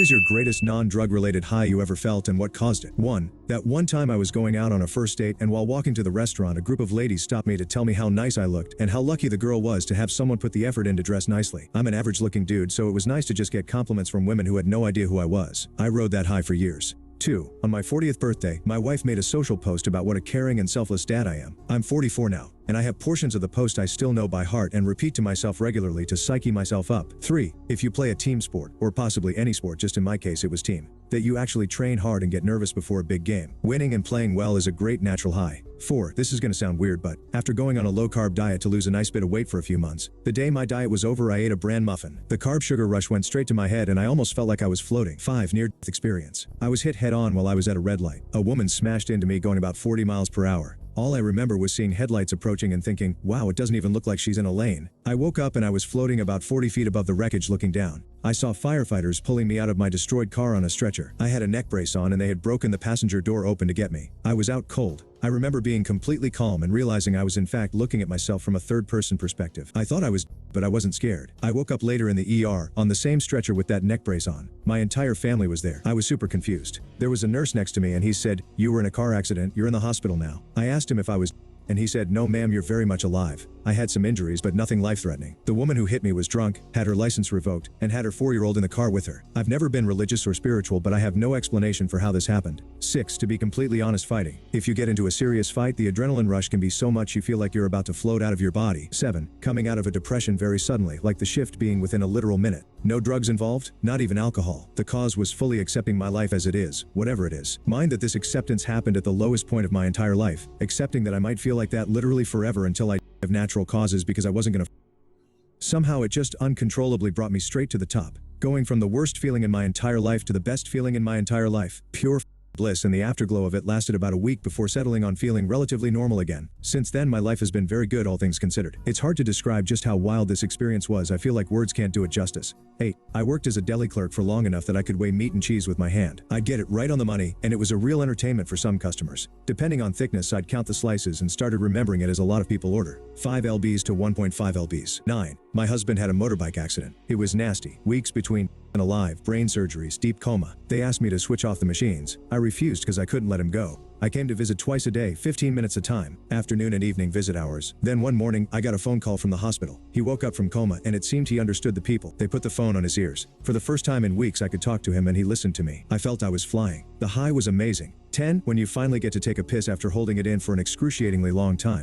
What is your greatest non-drug related high you ever felt and what caused it? 1. That one time I was going out on a first date and while walking to the restaurant a group of ladies stopped me to tell me how nice I looked and how lucky the girl was to have someone put the effort in to dress nicely. I'm an average looking dude, so it was nice to just get compliments from women who had no idea who I was. I rode that high for years. 2. On my 40th birthday, my wife made a social post about what a caring and selfless dad I am. I'm 44 now, and I have portions of the post I still know by heart and repeat to myself regularly to psyche myself up. 3. If you play a team sport, or possibly any sport, just in my case it was team, that you actually train hard and get nervous before a big game. Winning and playing well is a great natural high. 4. This is gonna sound weird, but after going on a low-carb diet to lose a nice bit of weight for a few months, the day my diet was over I ate a bran muffin. The carb sugar rush went straight to my head and I almost felt like I was floating. 5. Near-death experience. I was hit head-on while I was at a red light. A woman smashed into me going about 40 miles per hour. All I remember was seeing headlights approaching and thinking, wow, it doesn't even look like she's in a lane. I woke up and I was floating about 40 feet above the wreckage looking down. I saw firefighters pulling me out of my destroyed car on a stretcher. I had a neck brace on and they had broken the passenger door open to get me. I was out cold. I remember being completely calm and realizing I was in fact looking at myself from a third-person perspective. I thought I was, but I wasn't scared. I woke up later in the ER, on the same stretcher with that neck brace on. My entire family was there. I was super confused. There was a nurse next to me and he said, "You were in a car accident, you're in the hospital now." I asked him if I was, and he said, "No ma'am, you're very much alive." I had some injuries but nothing life-threatening. The woman who hit me was drunk, had her license revoked, and had her 4-year-old in the car with her. I've never been religious or spiritual, but I have no explanation for how this happened. 6. To be completely honest, fighting. If you get into a serious fight, the adrenaline rush can be so much you feel like you're about to float out of your body. 7. Coming out of a depression very suddenly, like the shift being within a literal minute. No drugs involved, not even alcohol. The cause was fully accepting my life as it is, whatever it is. Mind that this acceptance happened at the lowest point of my entire life, accepting that I might feel like that literally forever until I of natural causes because I wasn't gonna. Somehow it just uncontrollably brought me straight to the top, going from the worst feeling in my entire life to the best feeling in my entire life. Pure bliss, and the afterglow of it lasted about a week before settling on feeling relatively normal again. Since then my life has been very good, all things considered. It's hard to describe just how wild this experience was. I feel like words can't do it justice. 8. I worked as a deli clerk for long enough that I could weigh meat and cheese with my hand. I'd get it right on the money, and it was a real entertainment for some customers. Depending on thickness, I'd count the slices and started remembering it as a lot of people order. 5 lbs to 1.5 lbs. 9. My husband had a motorbike accident. It was nasty. Weeks between and alive, brain surgeries, deep coma. They asked me to switch off the machines. I refused because I couldn't let him go. I came to visit twice a day, 15 minutes a time, afternoon and evening visit hours. Then one morning, I got a phone call from the hospital. He woke up from coma and it seemed he understood the people. They put the phone on his ears. For the first time in weeks, I could talk to him and he listened to me. I felt I was flying. The high was amazing. 10. When you finally get to take a piss after holding it in for an excruciatingly long time.